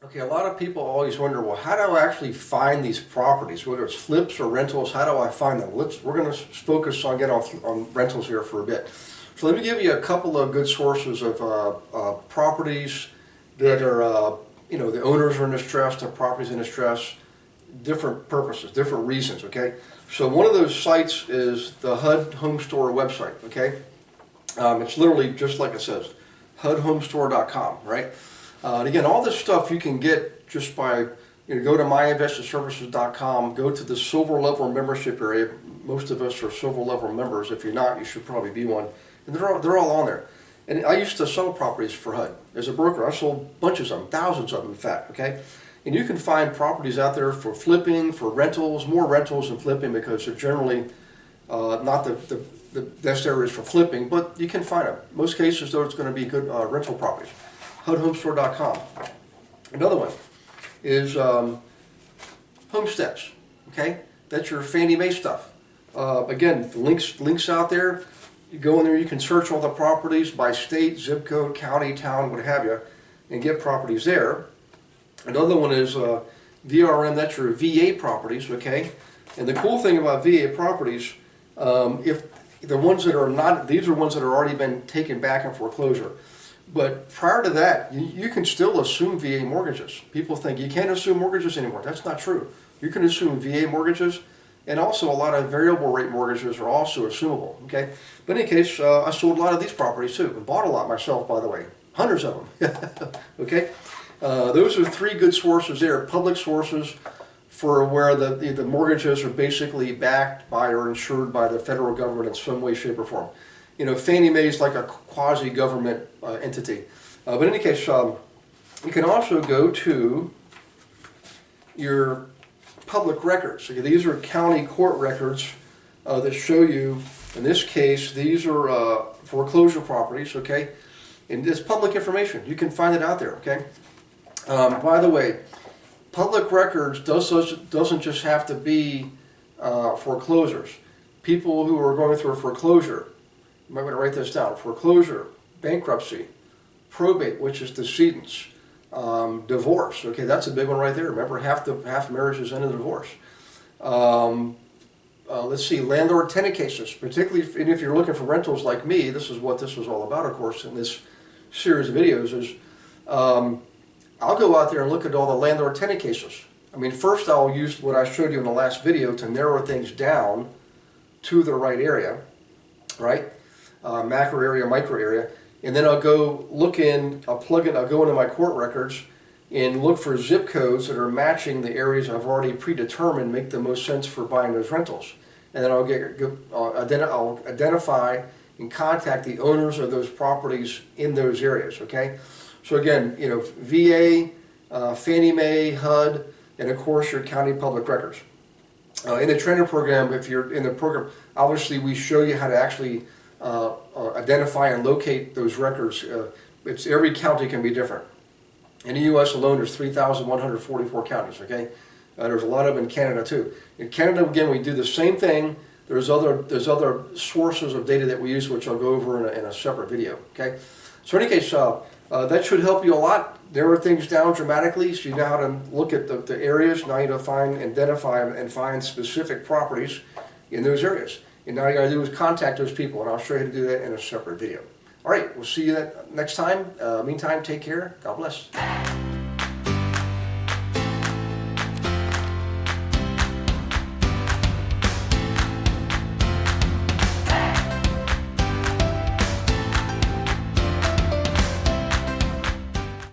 Okay, a lot of people always wonder, well, how do I actually find these properties, whether it's flips or rentals? How do I find them? We're going to focus on on rentals here for a bit. So let me give you a couple of good sources of properties that are, the owners are in distress, the properties in distress, different purposes, different reasons. Okay, so one of those sites is the HUD Home Store website. Okay, it's literally just like it says, HUDHomestore.com, right? And again, all this stuff you can get just by, go to myinvestorservices.com, go to the silver level membership area. Most of us are silver level members. If you're not, you should probably be one. And they're all on there. And I used to sell properties for HUD. As a broker, I sold bunches of them, thousands of them in fact, okay? And you can find properties out there for flipping, for rentals, more rentals than flipping because they're generally not the best areas for flipping, but you can find them. Most cases, though, it's going to be good rental properties. HUDHomestore.com. Another one is Homesteads. Okay, that's your Fannie Mae stuff. Again, the links out there. You go in there, you can search all the properties by state, zip code, county, town, what have you, and get properties there. Another one is VRM. That's your VA properties. Okay, and the cool thing about VA properties, if the ones that are not, these are ones that are already been taken back in foreclosure. But prior to that, you can still assume VA mortgages. People think you can't assume mortgages anymore. That's not true. You can assume VA mortgages, and also a lot of variable rate mortgages are also assumable. Okay, but in any case, I sold a lot of these properties too, and bought a lot myself, by the way, hundreds of them. Okay, those are three good sources there, public sources for where the mortgages are basically backed by or insured by the federal government in some way, shape, or form. Fannie Mae is like a quasi-government entity. But in any case, you can also go to your public records. Okay, these are county court records that show you, in this case, these are foreclosure properties, okay? And it's public information. You can find it out there, okay? By the way, public records doesn't just have to be foreclosures. People who are going through a foreclosure, you might want to write this down: foreclosure, bankruptcy, probate, which is decedents, divorce. Okay, that's a big one right there. Remember, half marriages end in divorce. Let's see, landlord-tenant cases, particularly if you're looking for rentals like me. This is what this was all about, of course, in this series of videos. Is I'll go out there and look at all the landlord-tenant cases. I mean, first I'll use what I showed you in the last video to narrow things down to the right area, right? Macro area, micro area, and then I'll go look in, I'll go into my court records and look for zip codes that are matching the areas I've already predetermined make the most sense for buying those rentals. And then I'll identify and contact the owners of those properties in those areas, okay? So again, VA, Fannie Mae, HUD, and of course your county public records. In the trainer program, if you're in the program, obviously we show you how to actually identify and locate those records. It's every county can be different. In the U.S. alone, there's 3,144 counties. Okay, there's a lot of them in Canada too. In Canada, again, we do the same thing. There's other sources of data that we use, which I'll go over in a separate video. Okay, so in any case, that should help you a lot. Narrow things down dramatically, so you know how to look at the areas. Now you know identify and find specific properties in those areas. And now all you gotta do is contact those people, and I'll show you how to do that in a separate video. All right, we'll see you next time. Meantime, take care. God bless.